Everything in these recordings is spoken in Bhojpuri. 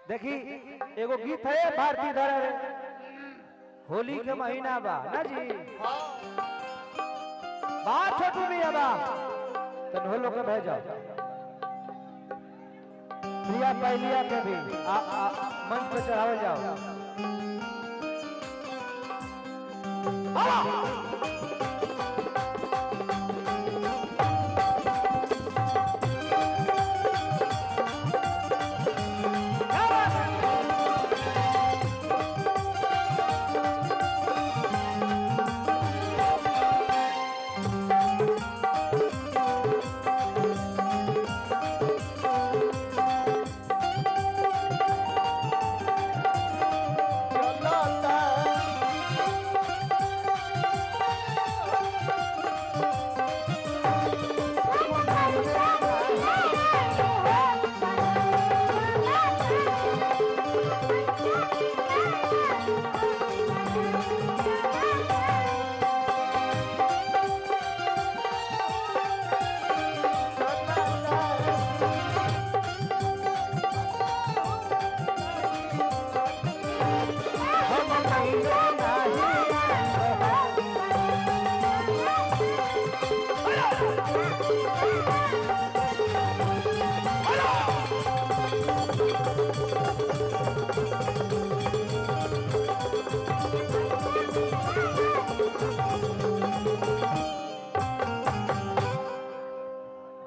देखी एगो गीत है भारती धर होली के महीना बा ना जी बात छोटू भी है बा तन होलो के भेजो प्रिया पहलिया के भी मंच पे चढ़ाओ जाओ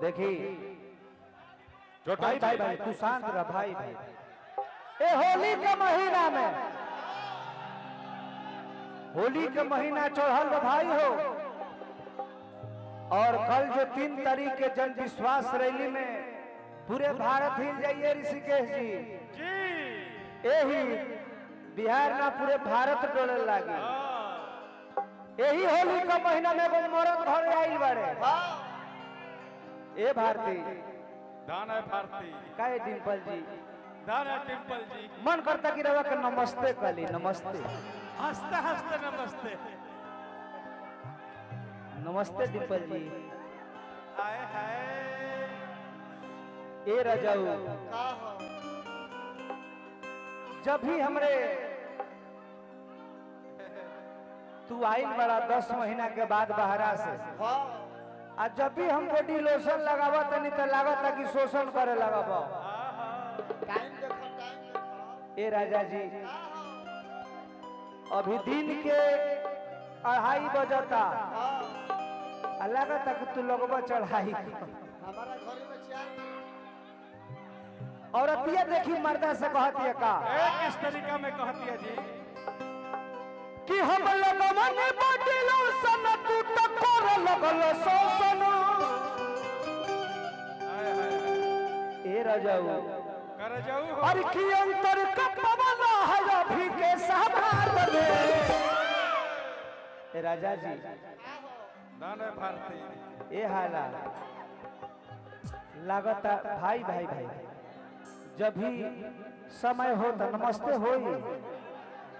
देखी भाई भाई भाई तू शांत रह भाई भाई ए होली के महीना में होली के महीना चढ़ल भाई हो और कल जो 3 तारीख के जन विश्वास रैली में पूरे भारत हिल जाइए ऋषिकेश जी यही बिहार ना पूरे भारत डोले लागी यही होली का महीना में वो मरद घर आइल बारे ए भारती दाना भारती काहे डिंपल जी दाना डिंपल जी मन करता कि रवा के नमस्ते कली नमस्ते हंसते हंसते नमस्ते नमस्ते डिंपल जी हाय हाय ए रजाऊ जब भी हमरे तू आइल बड़ा 10 महीना के बाद बहरा से आ जब भी हम बॉडी लोशन लगावा तनी त लागत कि शोषण करे लगावा टाइम देखो ए राजा जी अभी दिन के 2:30 बजता आ लागत कि तू लगवा चढ़ाई हमारा घर में चाय औरतिया देखी मर्दा से कहती है का किस तरीका में कहती है जी कि हम लगवन बॉडी लोशन तू तो कर लगल शोषण हाय हाय ए राजाऊ कर जाऊ और की अंतर कपवाला है अभी के समाज में ए राजा जी दाना भारती ए हाला लागता भाई भाई भाई जब भी समय हो तो नमस्ते होई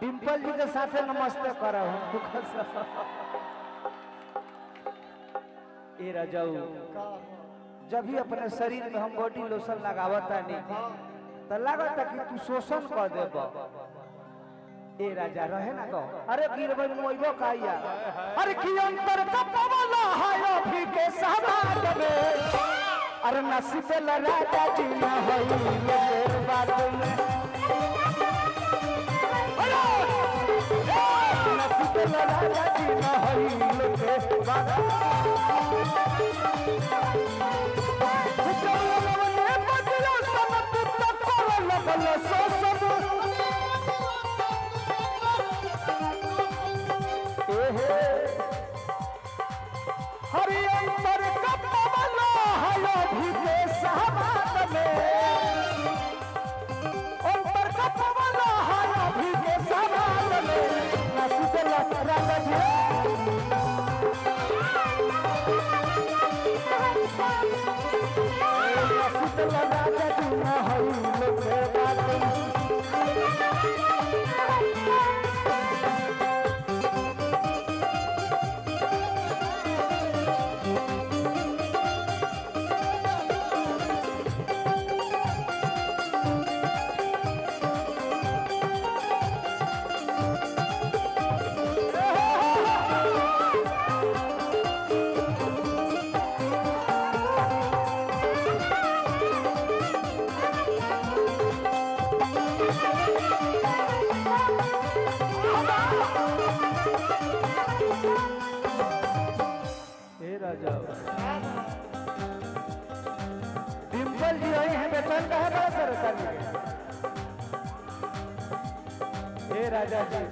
डिंपल जी के साथे नमस्ते करा ए राजाऊ जब भी अपने शरीर में हम बॉडी लोशन लगावता नहीं तो लागता कि तू शोषण कर देब ए राजा रहे ना को अरे गिरबन मोइबो काया अरे की अंतर कपवाला है अभी के समाज में अरे नसीब राजा जी ना होई ये बात में नसीब राजा जी ना होई ये बात हरियर कपवाला है अभी के समाज में अंतर कपवाला है अभी के समाज में नसीब राजा जी नसीब राजा जी ना होई लोके बात भिजल जी आई है बेचैन कहे बड़ा सर ताली ए राजा जी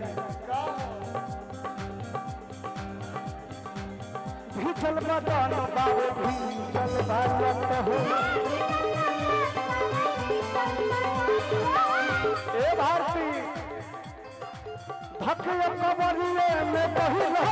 भिजल बदन बाबे भिजल भारत हो ए भारती धकिया कबरिए में बहिला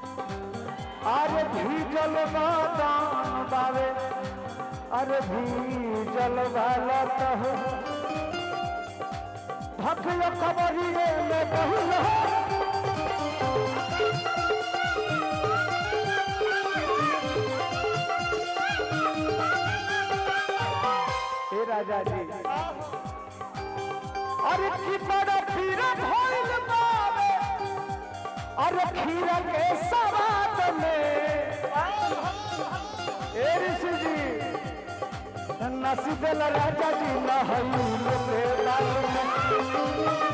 अरे भीजल बादान बावे अरे भीजल भारत हो धकिया कबरिए में बहिला राजा जी अरे की बड़ा खीर भइल बावे अरे खीर के सवाद में ए ऋषि जी नसीब राजा जी नहई के बाल में